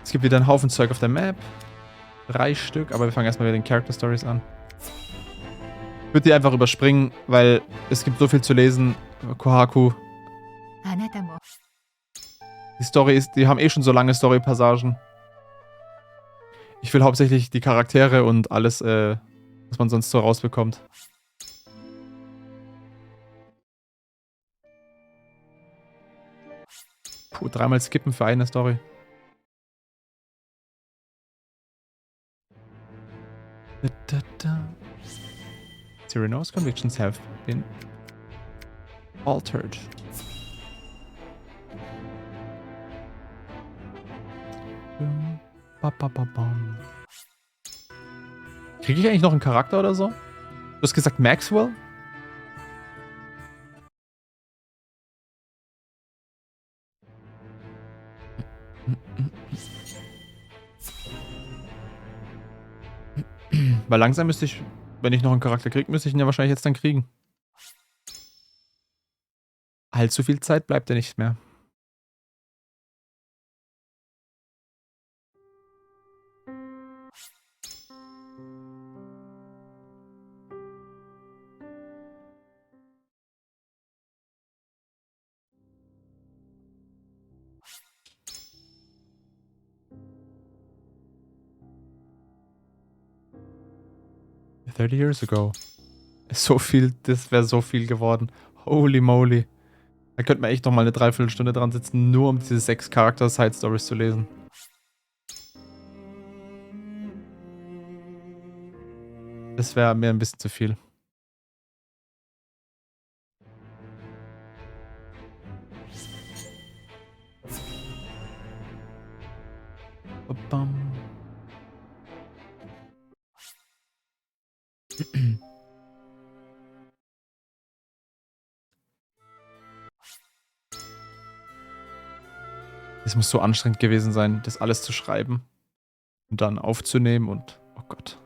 Es gibt wieder einen Haufen Zeug auf der Map. 3 Stück, aber wir fangen erstmal mit den Character Stories an. Ich würde die einfach überspringen, weil es gibt so viel zu lesen. Kohaku. Die Story ist, die haben eh schon so lange Story-Passagen. Ich will hauptsächlich die Charaktere und alles, was man sonst so rausbekommt. Puh, 3-mal skippen für eine Story. Cyrano's convictions have been altered. Kriege ich eigentlich noch einen Charakter oder so? Du hast gesagt Maxwell? Weil langsam müsste ich, wenn ich noch einen Charakter kriege, müsste ich ihn ja wahrscheinlich jetzt dann kriegen. Allzu viel Zeit bleibt ja nicht mehr. "30 years ago." So viel, das wäre so viel geworden. Holy moly. Da könnte man echt noch mal eine Dreiviertelstunde dran sitzen, nur um diese 6 Charakter-Side-Stories zu lesen. Das wäre mir ein bisschen zu viel. Bam. Es muss so anstrengend gewesen sein, das alles zu schreiben und dann aufzunehmen und oh Gott.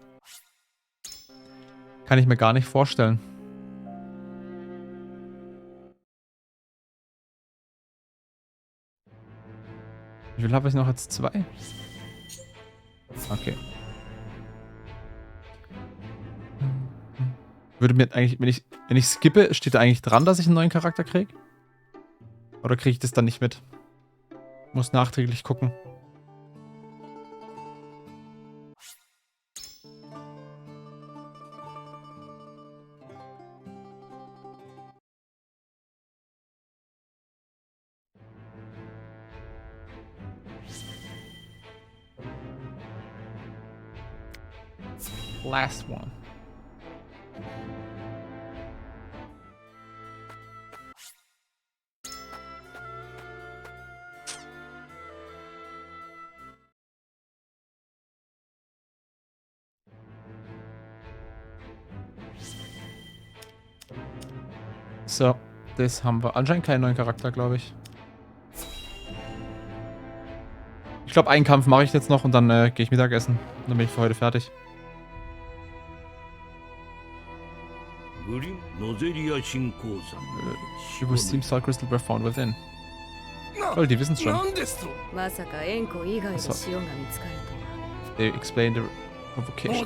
Kann ich mir gar nicht vorstellen. Wie viel habe ich noch jetzt? 2? Okay. Würde mir eigentlich, wenn ich skippe, steht da eigentlich dran, dass ich einen neuen Charakter kriege? Oder kriege ich das dann nicht mit? Muss nachträglich gucken. Last one. So, das haben wir. Anscheinend keinen neuen Charakter, glaube ich. Ich glaube, einen Kampf mache ich jetzt noch und dann gehe ich Mittagessen. Dann bin ich für heute fertig. She was steam salt crystal were found within. Oh, die wissen es schon. So. They explain the provocation.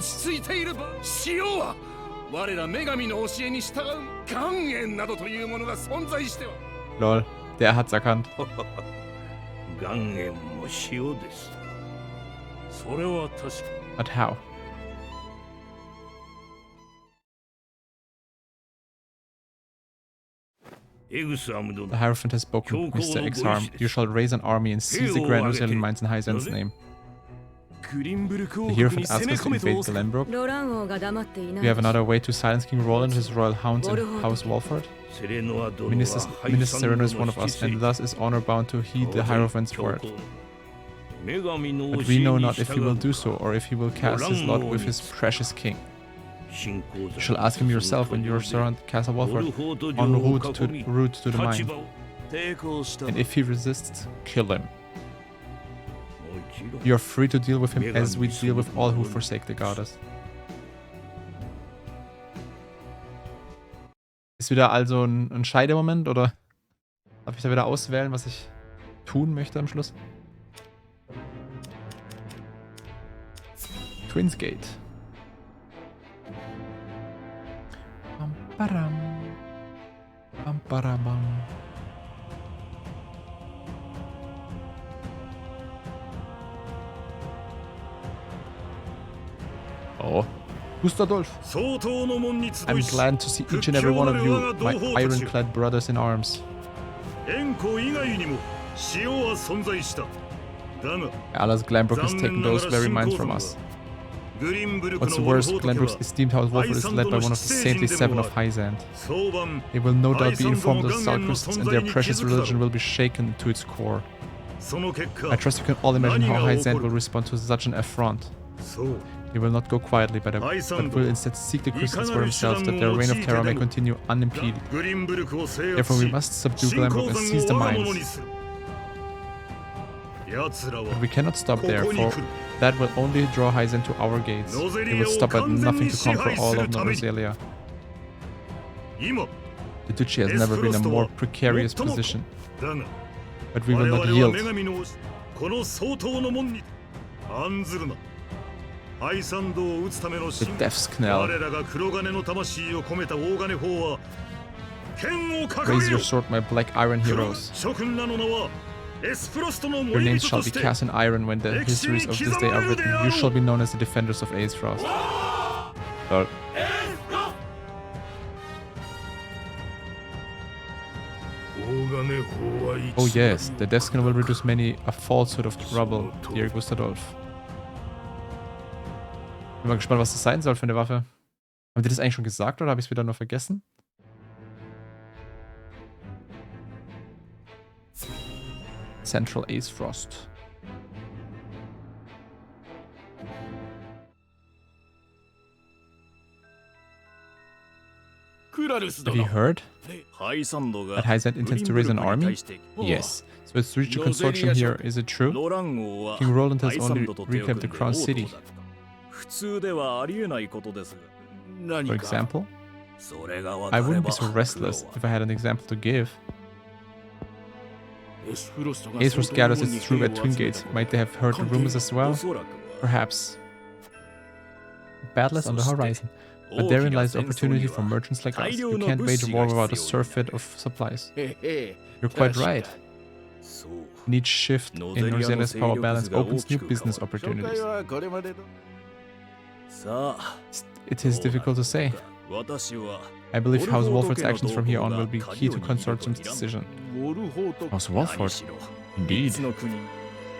Lol, der hat's erkannt. But how? The Hierophant has spoken, Mr. X-Harm. You shall raise an army and seize the Grand Rosellian mines in Hyzen's name. The Hierophant asks us to invade the Lambrook. Do you have another way to silence King Roland, his royal hounds, and House Walford? Minister Sereno is one of us, and thus is honor bound to heed the Hierophant's word. But we know not if he will do so, or if he will cast his lot with his precious king. You shall ask him yourself when you surround Castle Walford, en route to the mine. And if he resists, kill him. You are free to deal with him as we deal with all who forsake the goddess. Ist wieder also ein Scheidemoment, oder darf ich da wieder auswählen, was ich tun möchte am Schluss? Twins Gate. Bam, bam, bam. Oh, Gustadolf. I'm glad to see each and every one of you, my ironclad brothers in arms. Allah's Glenbrook has taken those very minds from us. What's worse, Glenbrook's esteemed House Wolford is led by one of the saintly seven of Hyzand. They will no doubt be informed of the Salcrusts, and their precious religion will be shaken to its core. I trust you can all imagine how Hyzand will respond to such an affront. They will not go quietly, but will instead seek the Christians for themselves, that their reign of terror may continue unimpeded. Therefore we must subdue Glenbrook and seize the mines. But we cannot stop there, for that will only draw Hyzand to our gates. They will stop at nothing to conquer all of Norzelia. The duchy has never been in a more precarious position. But we will not yield. The Death's Knell. Raise your sword, my black iron heroes. Your names shall be cast in iron when the histories of this day are written. You shall be known as the defenders of Aesfrost. Lol. Oh yes, the Death's Knell will reduce many a falsehood of trouble, dear Gustadolf. Bin mal gespannt, was das sein soll für eine Waffe. Haben die das eigentlich schon gesagt oder habe ich es wieder nur vergessen? Central Aesfrost. Have you heard that Hyzand intends to raise an army? Yes. So it's reached a consortium here, is it true? King Roland has only reclaimed the crown city. For example? I wouldn't be so restless if I had an example to give. Aesfrost gathers its troop at Twin Gates. Might they have heard the rumors as well? Perhaps. Battle is on the horizon. But therein lies the opportunity for merchants like us. You can't wage a war without a surfeit of supplies. You're quite right. Each shift in Norzelia's power balance opens new business opportunities. It is difficult to say. I believe House Wolford's actions from here on will be key to Consortium's decision. House Wolford? Indeed.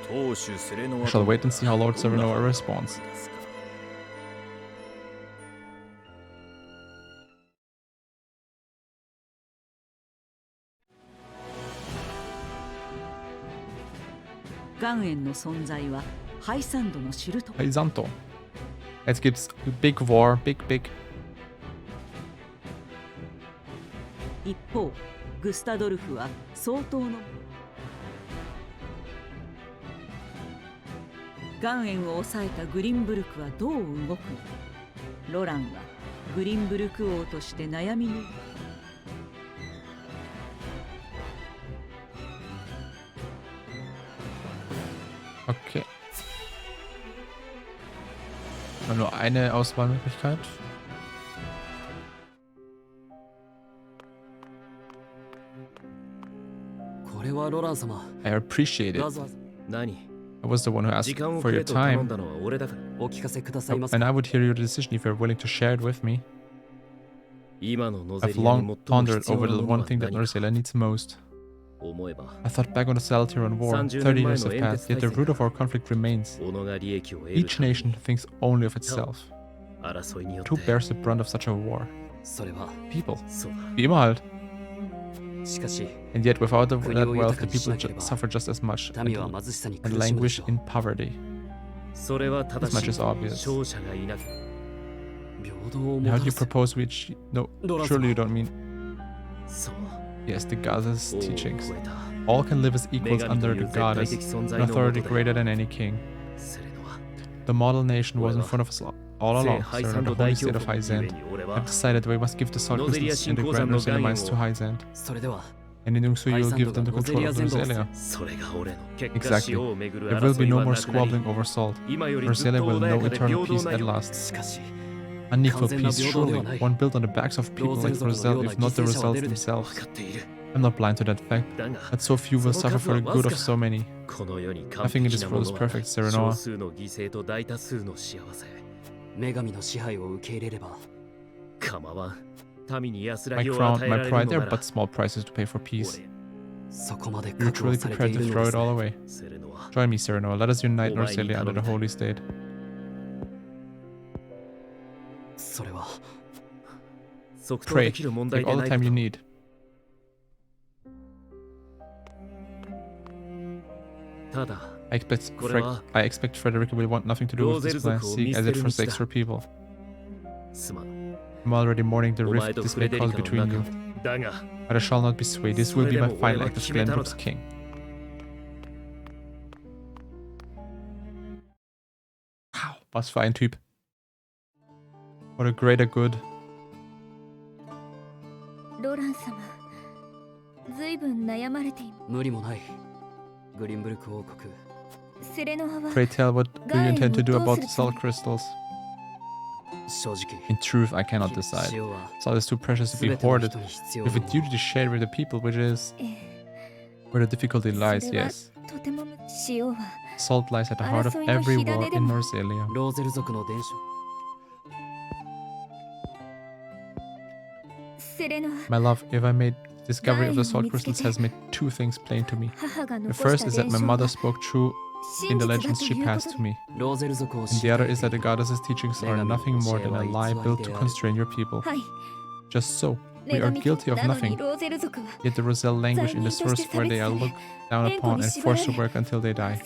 We shall wait and see how Lord Severnoa responds. Hyzanto. Jetzt gibt's Big War, big. 一方、グスタドルフは相当の岩塩を抑えたグリンブルクはどう動くのか。ロランはグリンブルク王として悩みに。Okay. Nur eine Auswahlmöglichkeit. I appreciate it. I was the one who asked for your time. And I would hear your decision if you're willing to share it with me. I've long pondered over the one thing that Norzelia needs most. I thought back on the Salatiron War. 30 years have passed, yet the root of our conflict remains. Each nation thinks only of itself. Who bears the brunt of such a war? People. Wie immer halt. And yet without that wealth, the people suffer just as much and languish in poverty. This much is obvious. And how do you propose we achieve? No, surely you don't mean... Yes, the goddess' teachings. All can live as equals under the goddess, an authority greater than any king. The model nation was in front of us all along, serving the holy state of Hyzand. I've decided that we must give the Salt Crystals and the Grand Norzelia mines to Hyzand. And in doing so, you'll give them the control of Roselia. Exactly. There will be no more squabbling over salt. Roselia will know eternal peace at last. Unequal peace, surely, one built on the backs of people like Roselle, if not the Roselles themselves. I'm not blind to that fact, but so few will suffer for the good of so many. Nothing in this world is perfect, Serenoa. My crown, my pride, there are but small prices to pay for peace. You're truly prepared to throw it all away. Join me, Serenoa. Let us unite Norcelia under the holy state. Pray. Take all the time you need. I expect Frederica will want nothing to do with this plan, seeing as it forsakes her people. I'm already mourning the rift this may cause between you. But I shall not be swayed. This will be my final act as Glenbrook's king. Wow, was für ein Typ. What a greater good. Pray tell, what do you intend to do about the salt crystals? In truth, I cannot decide. Salt is too precious to be hoarded. We have a duty to share with the people, which is where the difficulty lies, yes. Salt lies at the heart of every war in Norcelia. My love, if I made discovery of the salt crystals has made two things plain to me. The first is that my mother spoke true in the legends she passed to me. And the other is that the goddess's teachings are nothing more than a lie built to constrain your people. Just so, we are guilty of nothing. Yet the Roselle languish in the source where they are looked down upon and forced to work until they die.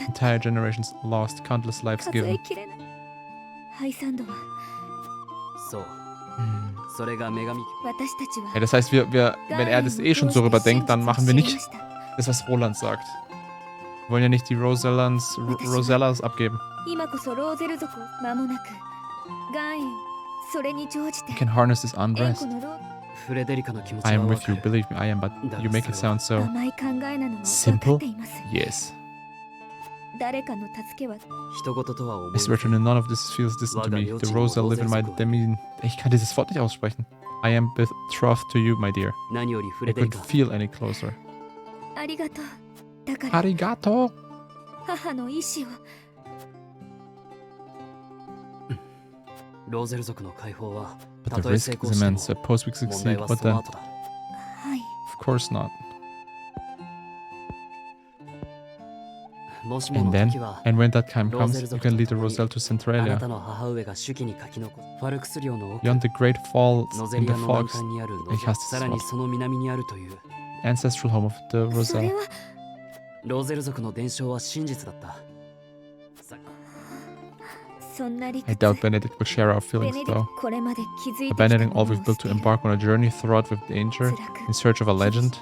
Entire generations lost, countless lives given. Ja, das heißt, wenn er das eh schon so rüberdenkt, dann machen wir nicht das, was Roland sagt. Wir wollen ja nicht die Rosellas abgeben. You can harness this unrest. I am with you, believe me, I am, but you make it sound so simple? Yes. I swear to you, none of this feels distant to me. The Roselle live in my demi... Ich kann dieses Wort nicht aussprechen. I am betrothed to you, my dear. I couldn't feel any closer. Arigato! But the risk is immense. Suppose we succeed, what then? Of course not. And when that time comes, you can lead the Roselle to Centralia. Beyond the great falls in the fogs, ancestral home of the Roselle. I doubt Benedict will share our feelings, though. Abandoning all we've built to embark on a journey fraught with danger, in search of a legend.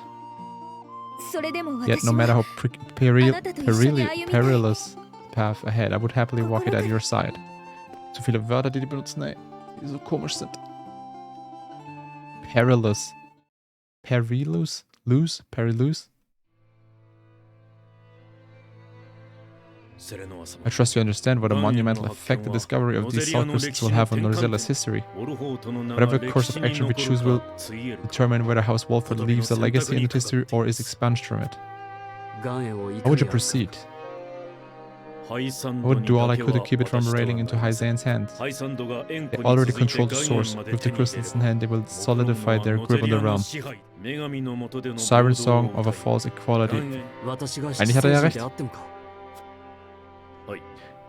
Yet no matter how perilous path ahead, I would happily walk it at your side. So viele Wörter, die benutzen, ey, die so komisch sind. Perilous. Perilous? Perilous? I trust you understand what a monumental effect the discovery of these salt crystals will have on Norcella's history. Whatever course of action we choose will determine whether House Walford leaves a legacy in its history or is expunged from it. How would you proceed? I would do all I could to keep it from railing into Hyzan's hands. They already control the source. With the crystals in hand, they will solidify their grip on the realm. Siren song of a false equality. Eigentlich hat er ja recht.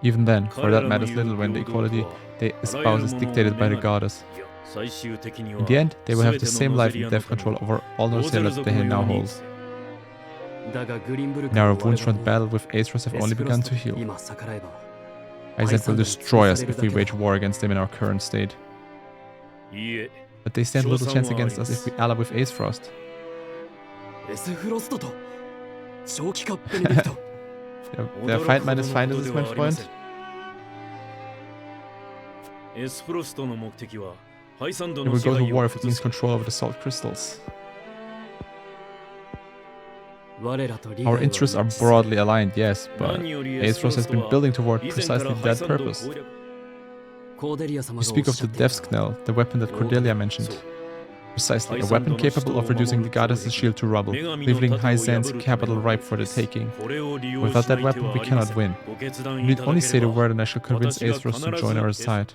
Even then, for that matters little when the equality they espouse is dictated by the goddess. In the end, they will have the same life and death control over all Norcelia that they now hold. Now our wounds from the battle with Aesros have only begun to heal. Hyzan will destroy us if we wage war against them in our current state. But they stand little chance against us if we ally with Aesfrost. Der Feind meines Feindes ist mein Freund. We will go to war if it means control over the salt crystals. Our interests are broadly aligned, yes, but Aethros has been building toward precisely that purpose. You speak of the Death's Knell, the weapon that Cordelia mentioned. Precisely, a weapon capable of reducing the goddess's shield to rubble, leaving High Zand's capital ripe for the taking. Without that weapon, we cannot win. You need only say the word and I shall convince Aethros to join our side.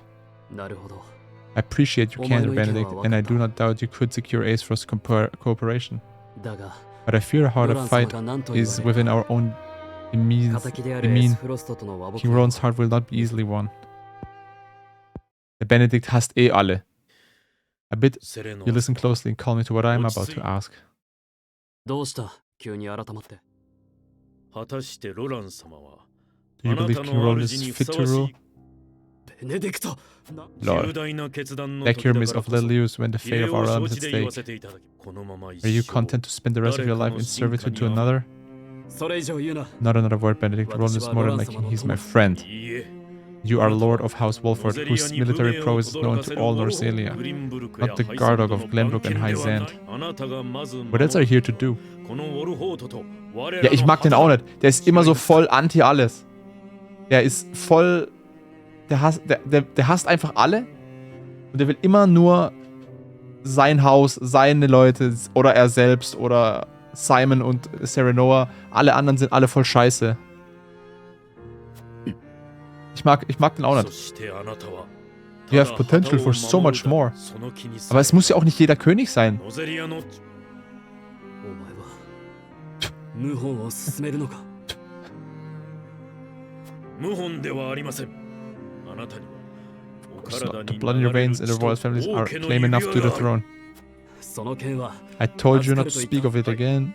I appreciate your candor, Benedict, and I do not doubt you could secure Aethros' cooperation. But I fear how the fight is within our own means. King Rowan's heart will not be easily won. Der Benedikt hasst eh alle. I bid you listen closely and call me to what I am about to ask. Do you believe King Rowan is fit to rule? Lord, Dakirum is of little use when the fate of our realm is at stake. Are you content to spend the rest of your life in servitude to another? Not another word, Benedict. Rowan is more than my king, he's my friend. You are Lord of House Wolford, whose military prowess is known to all Norselia. Not the Gardog of Glenbrook and High Zand. What else are you here to do? Ja, ich mag den auch nicht. Der ist immer so voll anti alles. Der ist voll... Der hasst einfach alle. Und der will immer nur sein Haus, seine Leute oder er selbst oder Simon und Serenoa. Alle anderen sind alle voll scheiße. Ich mag den auch nicht. You have potential for so much more. Aber es muss ja auch nicht jeder König sein. The blood in your veins in the royal families are claim enough to the throne. I told you not to speak of it again,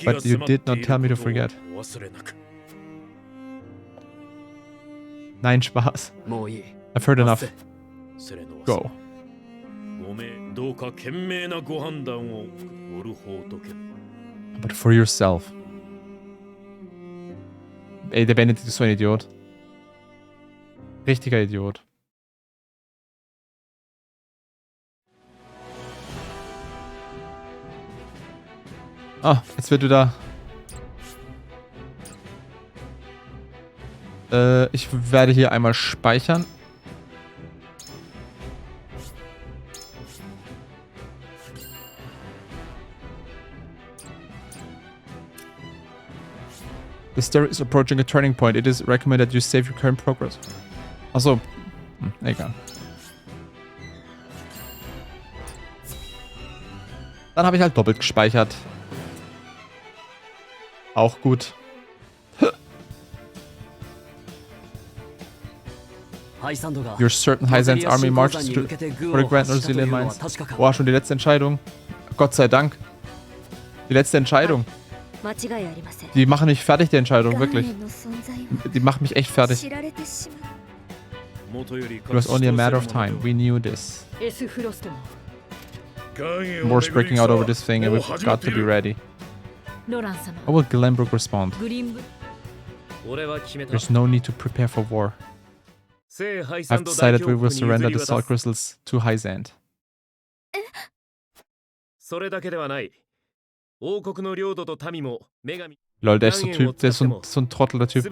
but you did not tell me to forget. Nein, Spaß. I've heard enough. Go. But for yourself. Ey, der Benedikt ist so ein Idiot. Richtiger Idiot. Ah, jetzt wird wieder... ich werde hier einmal speichern. The story is approaching a turning point. It is recommended you save your current progress. Achso. Egal. Dann habe ich halt doppelt gespeichert. Auch gut. You're certain High Zand's army marches for the Grand Norselian Mines. Oh, schon die letzte Entscheidung. Gott sei Dank. Die letzte Entscheidung. Die machen mich fertig, die Entscheidung, wirklich. Die machen mich echt fertig. It was only a matter of time. We knew this. War's breaking out over this thing and we've got to be ready. How will Glenbrook respond? There's no need to prepare for war. I've decided we will surrender the Salt Crystals to High Zand. Lol, der ist so Typ, der ist so ein Trottel, der Typ.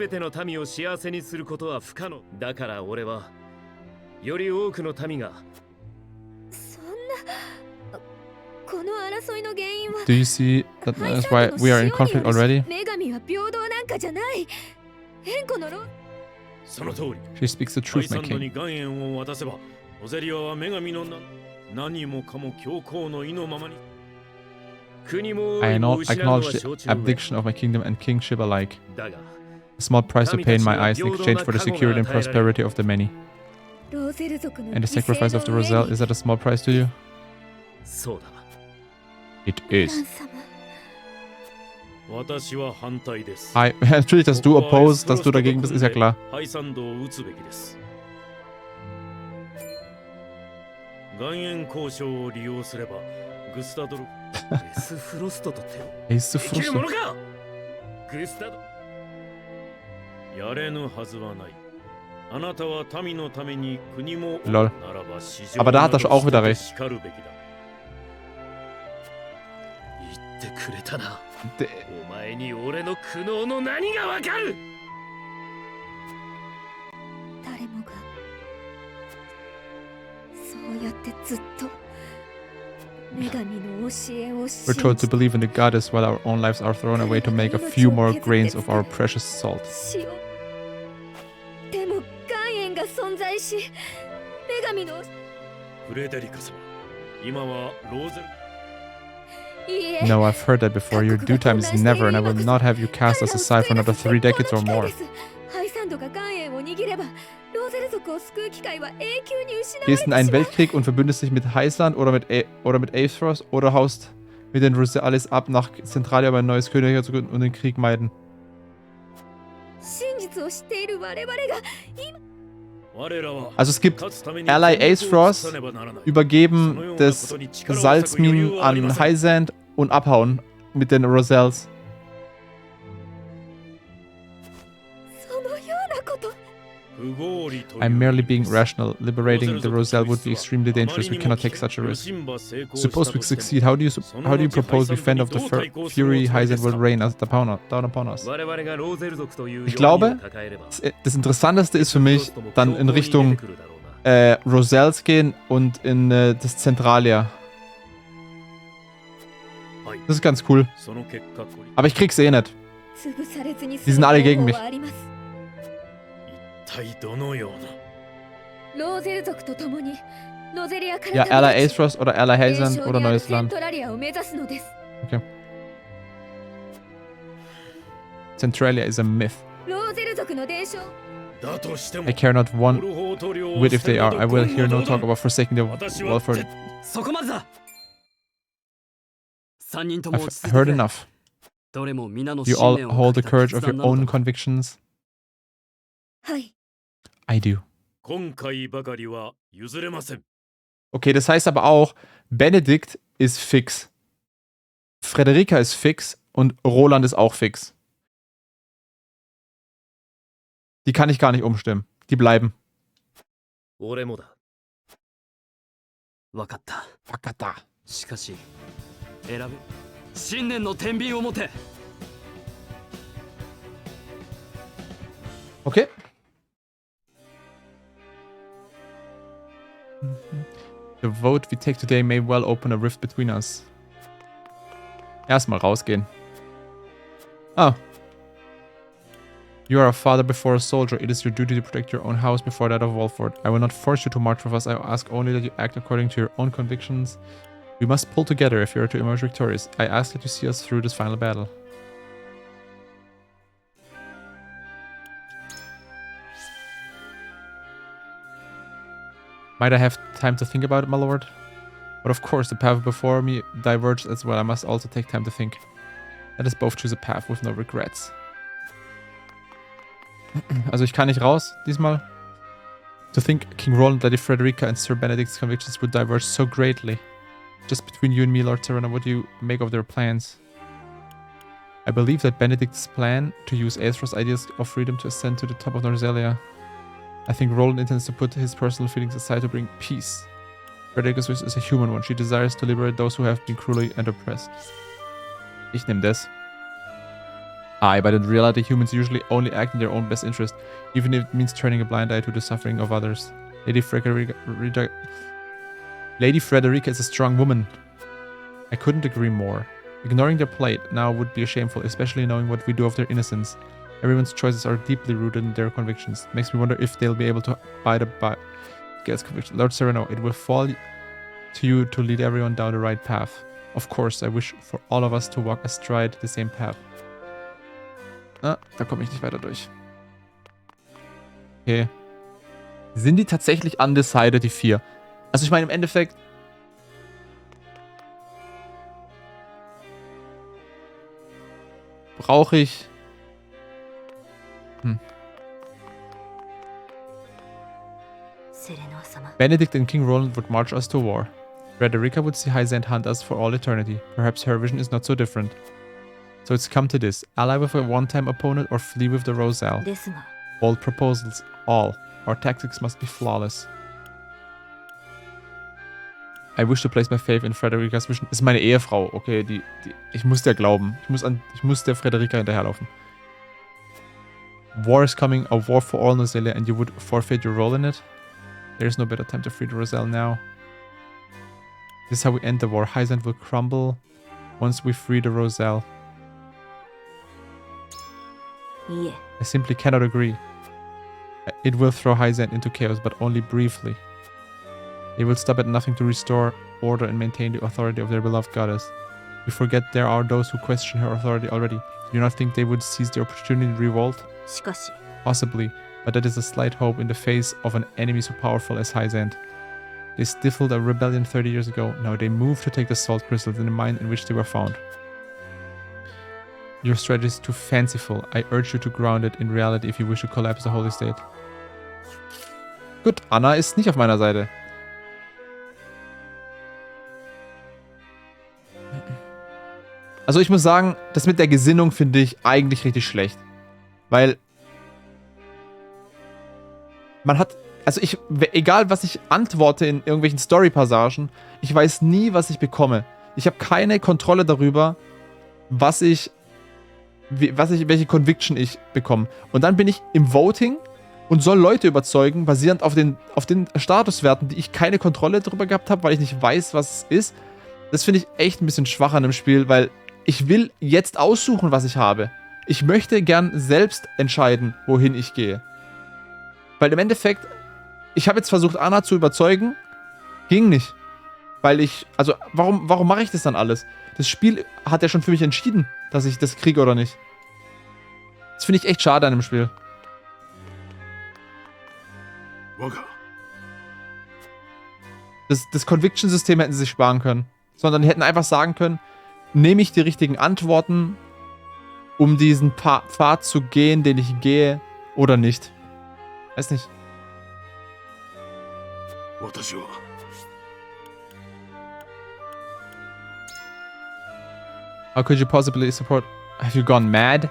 Do you see that is why we are in conflict already? She speaks the truth, my king. I acknowledge the abdication of my kingdom and kingship alike. A small price to pay in my eyes in exchange for the security and prosperity of the many. And the sacrifice of the Roselle, is that a small price to you? It is. Hi, natürlich, dass du oppose, dass du dagegen bist, ist ja klar. Ace Frosto. Lol. Aber da hat er auch wieder recht. We're told to believe in the goddess while our own lives are thrown away to make a few more grains of our precious salt. No, I've heard that before. Your due time is never, and I will not have you cast us aside for another 3 decades or more. Gehst in einen Weltkrieg und verbündest dich mit Heißland oder mit Aethros oder haust mit den Rosales ab nach Zentralia, um ein neues Königreich zu gründen und den Krieg meiden. Also es gibt Ally Aethros, übergeben des Salzminen an Highsand und abhauen mit den Rosales. I'm merely being rational. Liberating the Roselle would be extremely dangerous. We cannot take such a risk. Suppose we succeed. How do you propose we fend off the fury Highsand will rain down upon us? Ich glaube, das Interessanteste ist für mich, dann in Richtung Roselles gehen und in das Zentralia. Das ist ganz cool. Aber ich krieg's eh nicht. Die sind alle gegen mich. Ja, Ally Aethros oder Ally Highsand oder neues Land. Okay. Centralia is a myth. I care not one whit if they are. I will hear no talk about forsaking the welfare. I've heard enough. You all hold the courage of your own convictions. I do. Okay, das heißt aber auch, Benedikt ist fix. Frederika ist fix und Roland ist auch fix. Die kann ich gar nicht umstimmen. Die bleiben. Wakata. Okay. The vote we take today may well open a rift between us. Erstmal rausgehen. Oh. You are a father before a soldier. It is your duty to protect your own house before that of Walford. I will not force you to march with us. I ask only that you act according to your own convictions. We must pull together if you are to emerge victorious. I ask that you see us through this final battle. Might I have time to think about it, my lord? But of course, the path before me diverges as well. I must also take time to think. Let us both choose a path with no regrets. Also ich kann nicht raus, diesmal. To think King Roland, Lady Frederica and Sir Benedict's convictions would diverge so greatly. Just between you and me, Lord Serena, what do you make of their plans? I believe that Benedict's plan to use Aethros' ideas of freedom to ascend to the top of Norzelia. I think Roland intends to put his personal feelings aside to bring peace. Frederica's wish is a human one. She desires to liberate those who have been cruelly and oppressed. Ich nehme das. But in reality, humans usually only act in their own best interest, even if it means turning a blind eye to the suffering of others. Lady Frederica is a strong woman. I couldn't agree more. Ignoring their plight now would be shameful, especially knowing what we do of their innocence. Everyone's choices are deeply rooted in their convictions. Makes me wonder if they'll be able to abide by Gail's conviction. Lord Sereno, it will fall to you to lead everyone down the right path. Of course, I wish for all of us to walk astride the same path. Ah, da komme ich nicht weiter durch. Okay. Sind die tatsächlich undecided, die 4? Also ich meine, im Endeffekt... brauche ich... Benedict and King Roland would march us to war. Frederica would see Highsand hunt us for all eternity. Perhaps her vision is not so different. So it's come to this. Ally with a one-time opponent or flee with the Roselle. Bold proposals, all. Our tactics must be flawless. I wish to place my faith in Frederica's vision. Ist meine Ehefrau, okay, ich muss der glauben. Ich muss der Frederica hinterherlaufen. War is coming, a war for all Nozelia, and you would forfeit your role in it? There is no better time to free the Roselle now. This is how we end the war. Hyzant will crumble once we free the Roselle. Yeah. I simply cannot agree. It will throw Hyzant into chaos, but only briefly. They will stop at nothing to restore order and maintain the authority of their beloved goddess. You forget there are those who question her authority already. Do you not think they would seize the opportunity to revolt? しかし Possibly, but that is a slight hope in the face of an enemy so powerful as Hyzant. They stifled a rebellion 30 years ago. Now they move to take the salt crystals in the mine in which they were found. Your strategy is too fanciful. I urge you to ground it in reality if you wish to collapse the holy state. Gut, Anna ist nicht auf meiner Seite. Also ich muss sagen, das mit der Gesinnung finde ich eigentlich richtig schlecht. Weil man hat, also egal was ich antworte in irgendwelchen Story-Passagen, ich weiß nie, was ich bekomme. Ich habe keine Kontrolle darüber, welche Conviction ich bekomme. Und dann bin ich im Voting und soll Leute überzeugen, basierend auf den Statuswerten, die ich keine Kontrolle darüber gehabt habe, weil ich nicht weiß, was es ist. Das finde ich echt ein bisschen schwach an dem Spiel, weil ich will jetzt aussuchen, was ich habe. Ich möchte gern selbst entscheiden, wohin ich gehe. Weil im Endeffekt, ich habe jetzt versucht, Anna zu überzeugen, ging nicht. Weil also warum mache ich das dann alles? Das Spiel hat ja schon für mich entschieden, dass ich das kriege oder nicht. Das finde ich echt schade an dem Spiel. Das Conviction-System hätten sie sich sparen können. Sondern die hätten einfach sagen können, nehme ich die richtigen Antworten, um diesen Pfad zu gehen, den ich gehe, oder nicht. Weiß nicht. How could you possibly support... Have you gone mad?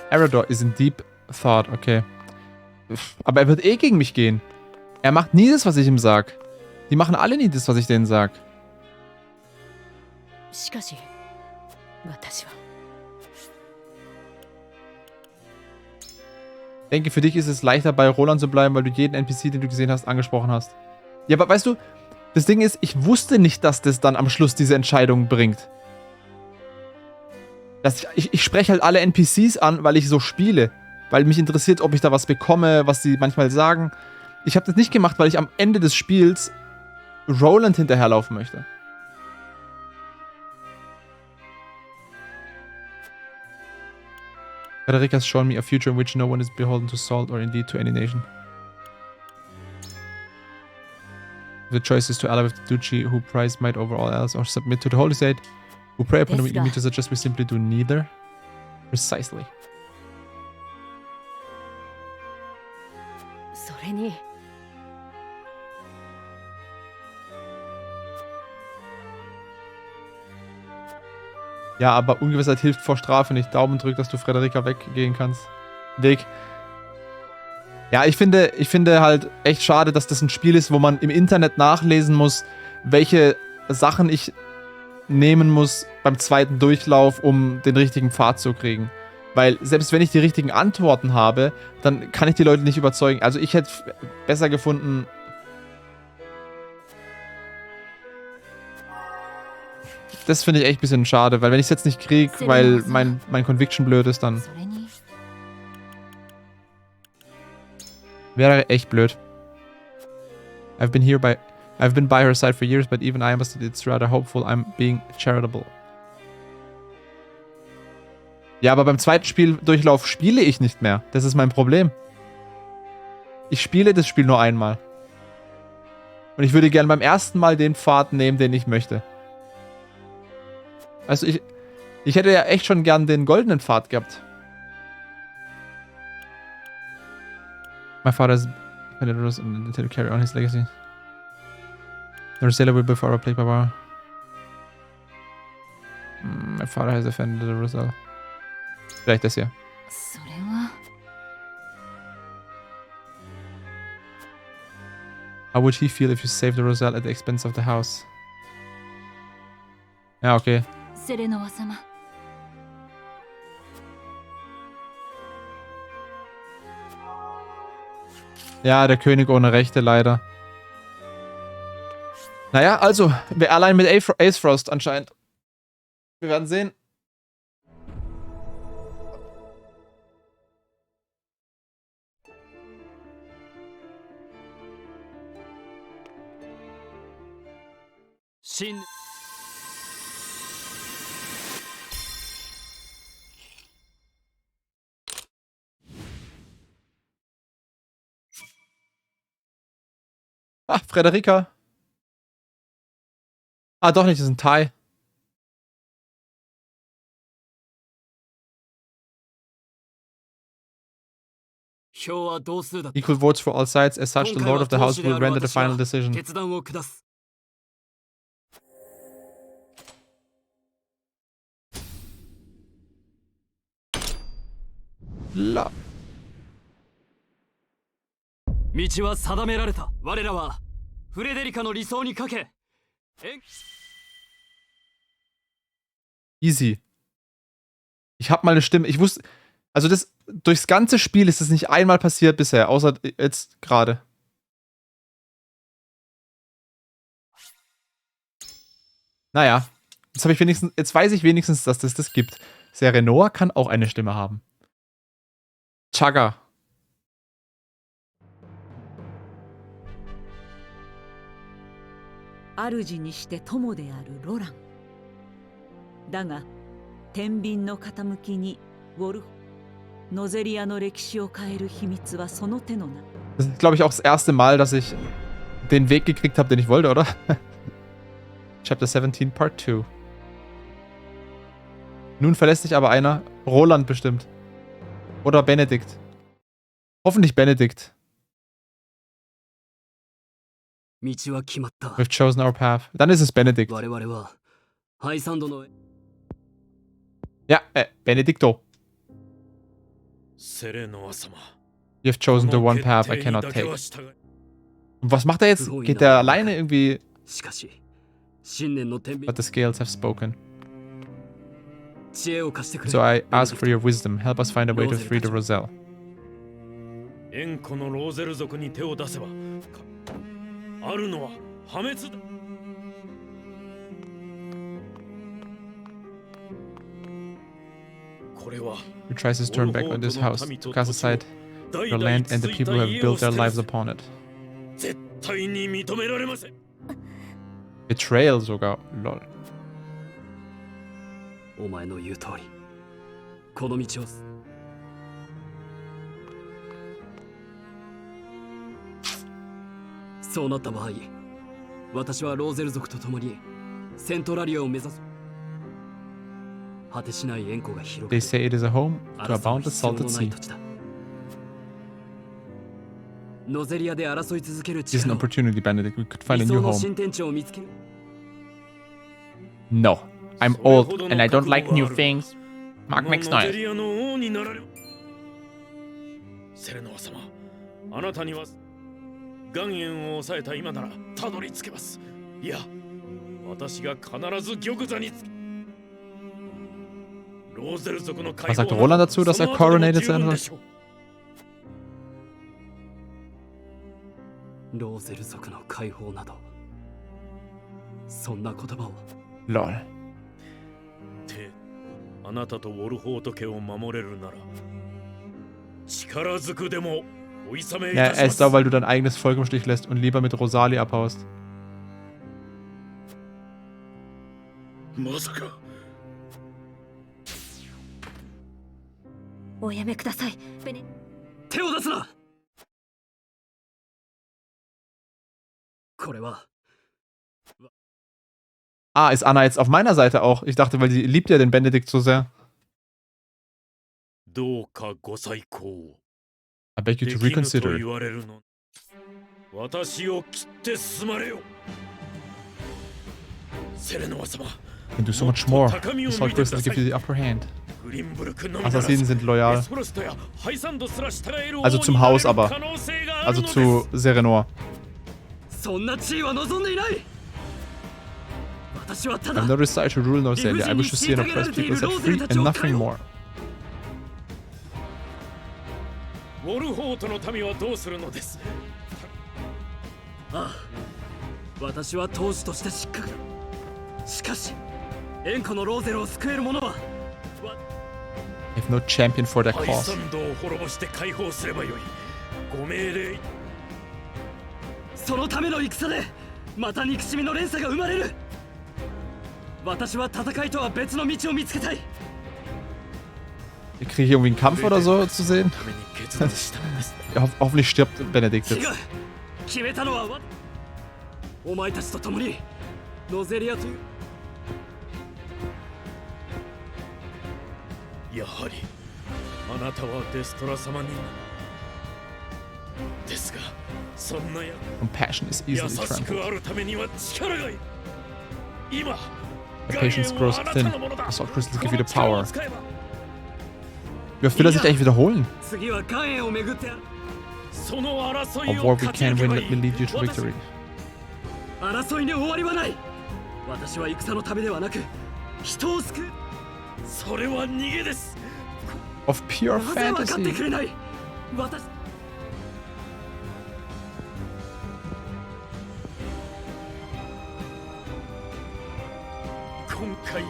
Erador is in deep thought, okay. Aber er wird eh gegen mich gehen. Er macht nie das, was ich ihm sag. Die machen alle nie das, was ich denen sag. Ich denke, für dich ist es leichter, bei Roland zu bleiben, weil du jeden NPC, den du gesehen hast, angesprochen hast. Ja, aber weißt du, das Ding ist, ich wusste nicht, dass das dann am Schluss diese Entscheidung bringt. Ich spreche halt alle NPCs an, weil ich so spiele. Weil mich interessiert, ob ich da was bekomme, was sie manchmal sagen. Ich habe das nicht gemacht, weil ich am Ende des Spiels Roland hinterherlaufen möchte. Frederica has shown me a future in which no one is beholden to salt or indeed to any nation. The choice is to ally with the duchy, who prize might over all else, or submit to the holy state, who prey upon them. You mean to suggest we simply do neither? Precisely. Ja, aber Ungewissheit hilft vor Strafe nicht. Daumen drück, dass du Frederica weggehen kannst. Weg. Ja, ich finde halt echt schade, dass das ein Spiel ist, wo man im Internet nachlesen muss, welche Sachen ich nehmen muss beim zweiten Durchlauf, um den richtigen Pfad zu kriegen. Weil selbst wenn ich die richtigen Antworten habe, dann kann ich die Leute nicht überzeugen. Also ich hätte besser gefunden... Das finde ich echt ein bisschen schade, weil wenn ich es jetzt nicht kriege, weil mein Conviction blöd ist, dann... Wäre echt blöd. I've been by her side for years, but even I must admit it's rather hopeful I'm being charitable. Ja, aber beim zweiten Spieldurchlauf spiele ich nicht mehr. Das ist mein Problem. Ich spiele das Spiel nur einmal. Und ich würde gerne beim ersten Mal den Pfad nehmen, den ich möchte. Also Ich hätte ja echt schon gern den goldenen Pfad gehabt. My father is intended to carry on his legacy. The Rosella will be forever played by Wahl. My father has offended the Rosella. Vielleicht das hier. How would he feel if you saved the Roselle at the expense of the house? Ja, okay. Ja, der König ohne Rechte, leider. Naja, also, wir allein mit Ace Frost anscheinend. Wir werden sehen. Ah, Frederika. Ah, doch nicht, das ist ein Thai. Equal votes for all sides. As such, the Lord of the House will render the final decision. La. 道は定められた。我らはフレデリカの理想にかけ。Easy. Ich hab mal eine Stimme. Ich wusste. Also das. Durchs ganze Spiel ist es nicht einmal passiert bisher, außer jetzt gerade. Naja. Jetzt weiß ich wenigstens, dass das gibt. Serenoa kann auch eine Stimme haben. Chagga. Arujiにして友であるロラン。だが、天秤の傾きにウォルノゼリアの歴史を変える秘密はその手の中。Das ist, glaube ich, auch das erste Mal, dass ich den Weg gekriegt habe, den ich wollte, oder? Chapter 17, Part 2. Nun verlässt sich aber einer. Roland bestimmt. Oder Benedikt. Hoffentlich Benedikt. We've chosen our path. Dann ist es Benedikt. Ja, Benedikto. You have chosen the one path I cannot take. Und was macht er jetzt? Geht er alleine irgendwie? But the scales have spoken. So I ask for your wisdom. Help us find a way to free the Roselle. He tries to turn back on this house, to cast aside your land and the people who have built their lives upon it. Betrayal sogar, lol. They say it is a home to a boundless salted sea. This is an opportunity, Benedict. We could find a new home. No. I'm old and I don't like new things. Mark makes noise. Was sagt Roland dazu, dass er coronated sein soll? Lol. Ja, er ist da, weil du dein eigenes Volk im Stich lässt und lieber mit Rosalie abhaust. Ah, ist Anna jetzt auf meiner Seite auch? Ich dachte, weil sie liebt ja den Benedikt so sehr. I beg you to reconsider. Can do so much more. Assault crystals give you the upper hand. Assassinen sind loyal. Also zum Haus aber. Also zu Serenor. I have no desire to rule Northalia. I wish to see and oppress people set free and nothing more. I have no champion for their cause. Wir kriegen hier irgendwie einen Kampf oder so zu sehen. Ja, hoffentlich stirbt Benedikt jetzt. Compassion is easily trampled. The patience grows thin. Assault crystals give you the power. Wie oft will er sich eigentlich wiederholen? A war we can win, let me lead you to victory. Of pure fantasy.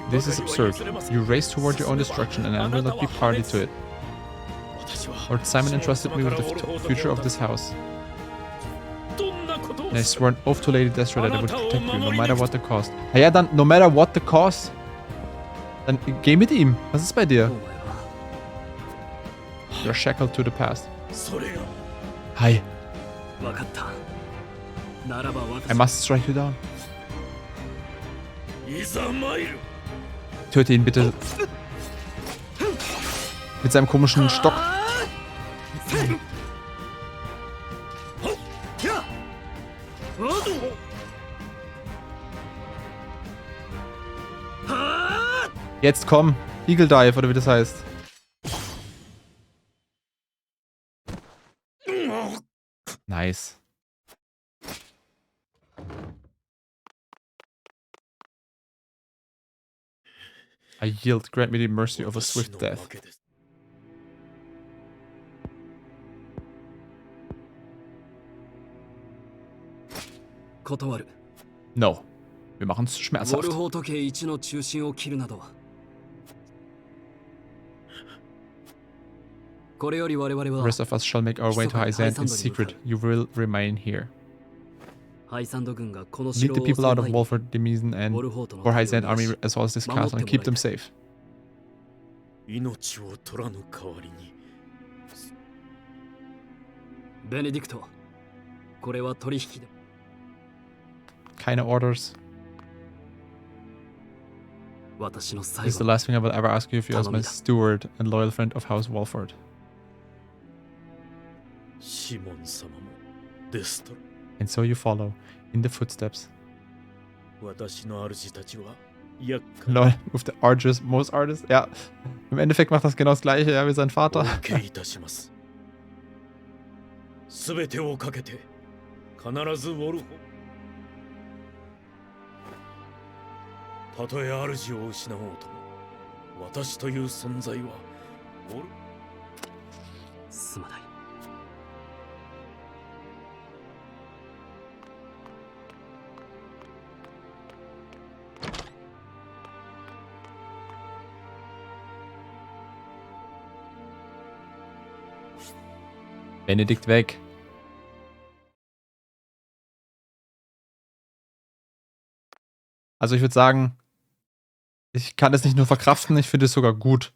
This is absurd. You race toward your own destruction and I will not be party to it. Lord Simon entrusted me with the future of this house. And I swore an oath to Lady Destra that I would protect you, no matter what the cost. Ah ja, dann, no matter what the cost. Dann geh mit ihm. Was ist bei dir? You're shackled to the past. Hi. I must strike you down. Töte ihn bitte. Mit seinem komischen Stock. Jetzt komm. Eagle Dive, oder wie das heißt. Nice. I yield, grant me the mercy of a swift death. No. Wir machen es schmerzhaft. The rest of us shall make our way to Hyzant in secret. You will remain here. Lead the people out of Walford, Demizen, and for Hyzant army as well as this castle and keep them safe. Keine orders. This is the last thing I will ever ask you if you as my steward and loyal friend of House Walford. And so you follow in the footsteps. Lol, with the arduous, most artists. Ja, im Endeffekt macht das genau das gleiche, ja, wie sein Vater. Benedikt weg. Also ich würde sagen, ich kann es nicht nur verkraften, ich finde es sogar gut.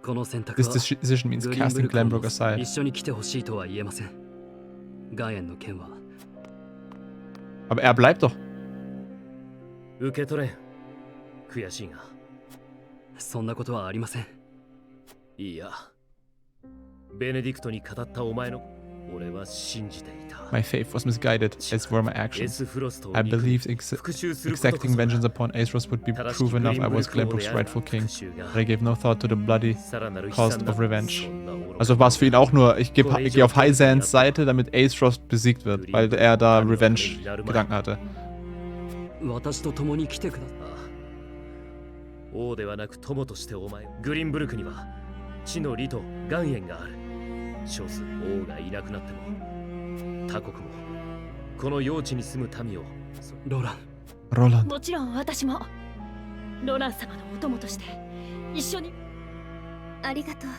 This decision means casting Glenbrook aside. 一緒に来てほしいとは言えません。岩塩の件は Aber er bleibt doch. 受け取れん。悔しいが。そんなことはありません。いや、ベネディクトに語ったお前の俺は信じていた。My faith was misguided, as were my actions. I believed exacting vengeance upon Aesros would be proof enough I was Glenbrook's rightful king, but I gave no thought to the bloody cost of revenge. Also war es für ihn auch nur, ich gehe auf Hyzans Seite, damit Aesros besiegt wird, weil er da Revenge-Gedanken hatte. 私と共に来てください。王ではなく友としてお前、グリンブルクには地の利と岩塩がある。少数王がいなくなっても他国もこの用地に住む民を。ロラン。ロラン。もちろん私もロラン様のお供として一緒に。ありがとう、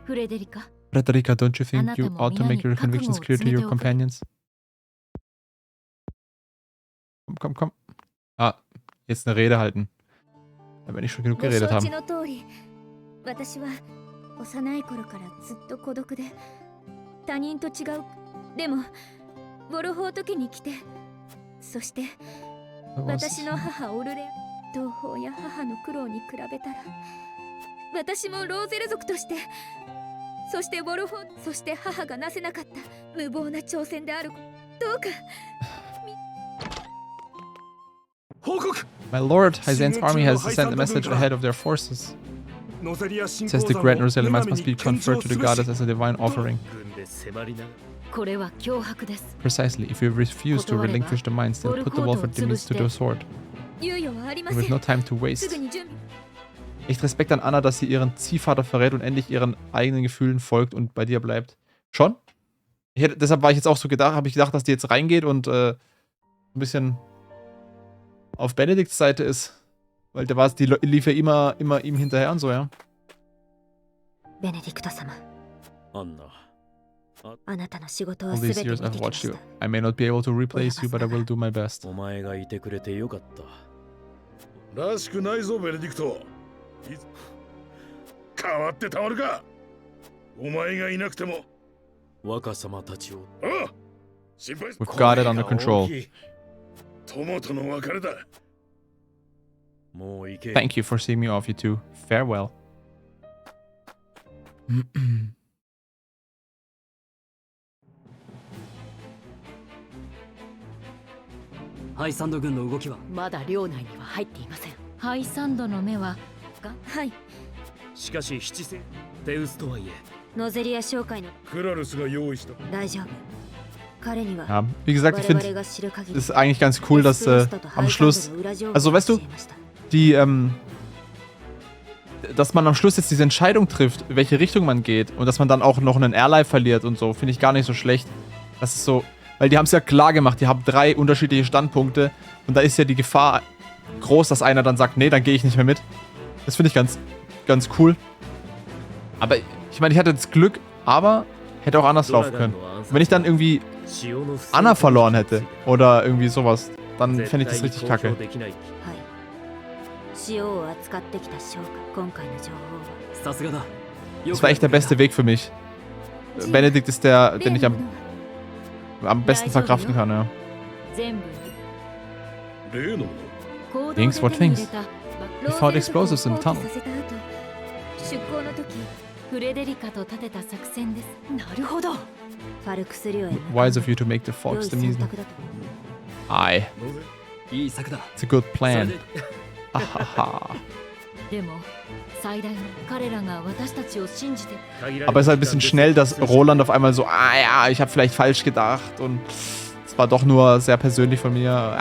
フレデリカ。Frederica, don't you think you ought to make your convictions clear to your companions? Komm, komm, komm. Ah, jetzt eine Rede halten. Da wenn ich schon genug geredet haben. 私は幼い頃からずっと孤独で他人と違う。でもボルホート家に来て、そして私の母オルレア同胞や母の苦労に比べたら私もローゼル族として、そしてボルホー、そして母がなせなかった無謀な挑戦である。どうか。報告。 My lord, Hyzan's army has sent a message ahead of their forces. Says the Grand Rosalind Mines must be conferred to the goddess as a divine offering. これは脅迫です。 Precisely, if you refuse to relinquish the mines, then put the Wolford Demise to the sword. 猶予はありませ There is ん。 no time to す waste. ぐに準備。 Echt Respekt an Anna, dass sie ihren Ziehvater verrät und endlich ihren eigenen Gefühlen folgt und bei dir bleibt. Schon? Deshalb war ich jetzt auch so gedacht, habe ich gedacht, dass die jetzt reingeht und ein bisschen auf Benedikts Seite ist. Weil die lief ja immer ihm hinterher und so, ja. ベネディクト様、アンナ。あなたの仕事は All すべ these て見 years て I've きま watched し you. た。 I may not be able to replace you, but I will do my best. お前がいてくれてよかった。らしくないぞベネディクト。変わってたまるか。お前がいなくても若様たちを。ああ、心配。 We've got it under control. 友との別れだ。もう行け。 Thank you for seeing me off, you two. Farewell. ハイサンド軍の動きはまだ領内には入っていません。ハイサンドの目ははい。しかし七星テウスとはいえノゼリア商会のクラルスが用意した。大丈夫。彼には Ja, wie gesagt, ich 我々 finde が知る限り es ist eigentlich ganz cool, dass am Schluss, also weißt du, die, dass man am Schluss jetzt diese Entscheidung trifft, in welche Richtung man geht und dass man dann auch noch einen Airlife verliert und so, finde ich gar nicht so schlecht. Das ist so, weil die haben es ja klar gemacht, die haben 3 unterschiedliche Standpunkte und da ist ja die Gefahr groß, dass einer dann sagt, nee, dann gehe ich nicht mehr mit. Das finde ich ganz cool. Aber ich meine, ich hatte jetzt Glück, aber hätte auch anders laufen können. Wenn ich dann irgendwie Anna verloren hätte oder irgendwie sowas, dann fände ich das richtig kacke. はい。塩を扱ってきた商家、今回の情報は。さすがだ。 Das war echt der beste Weg für mich. Benedikt ist der, den ich am besten verkraften kann, ja. 全部例のもの。 Things, what things? We found explosives in the tunnel. 出港の時、フレデリカと立てた作戦です。なるほど。ファルクス領へ Wise of you to make the fox the 良い選 Miesen. 択だと。 Aye, いい策だ。 it's a good それ plan. で Hahaha. でも最大の彼らが私たちを信じて Aber es ist halt ein bisschen schnell, dass Roland auf einmal so, ja, ich habe vielleicht falsch gedacht und es war doch nur sehr persönlich von mir.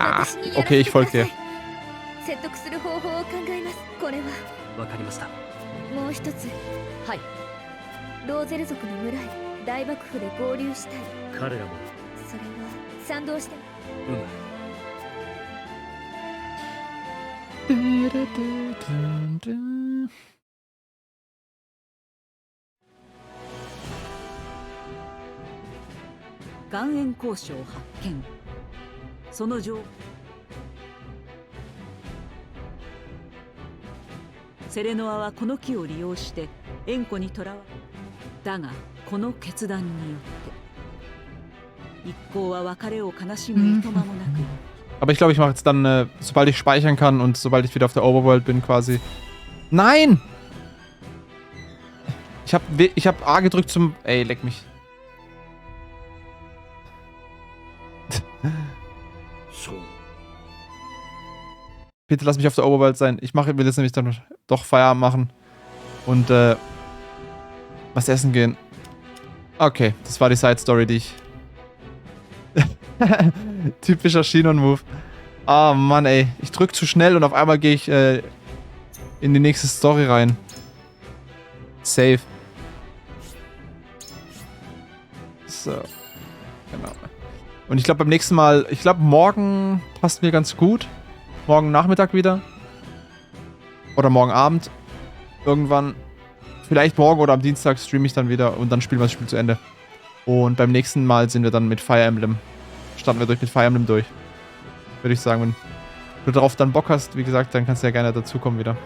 Okay, ich folge dir. 説得する方法を考えます。これはわかりました。もう一つ。はい。ローゼル族の村へ大幕府で合流したい。彼らもそれは賛同して。うむ。岩塩鉱床発見。その情セレノアはこの木を利用して縁故にとらわだがこの決断によって一行は別れを悲しむいとまもなく Aber ich glaube, ich mache jetzt dann, sobald ich speichern kann und sobald ich wieder auf der Overworld bin, quasi. Nein! Ich hab A gedrückt zum... Ey, leck mich. Bitte lass mich auf der Overworld sein. Will jetzt nämlich dann doch Feierabend machen. Und, was essen gehen. Okay, das war die Side-Story, die ich... Typischer Shinon-Move. Ah, Mann, ey. Ich drück zu schnell und auf einmal gehe ich in die nächste Story rein. Safe. So. Genau. Und ich glaube beim nächsten Mal... Ich glaube morgen passt mir ganz gut. Morgen Nachmittag wieder. Oder morgen Abend. Irgendwann. Vielleicht morgen oder am Dienstag streame ich dann wieder und dann spielen wir das Spiel zu Ende. Und beim nächsten Mal sind wir dann mit Fire Emblem. Starten wir mit Fire Emblem durch. Würde ich sagen, wenn du darauf dann Bock hast, wie gesagt, dann kannst du ja gerne dazukommen wieder.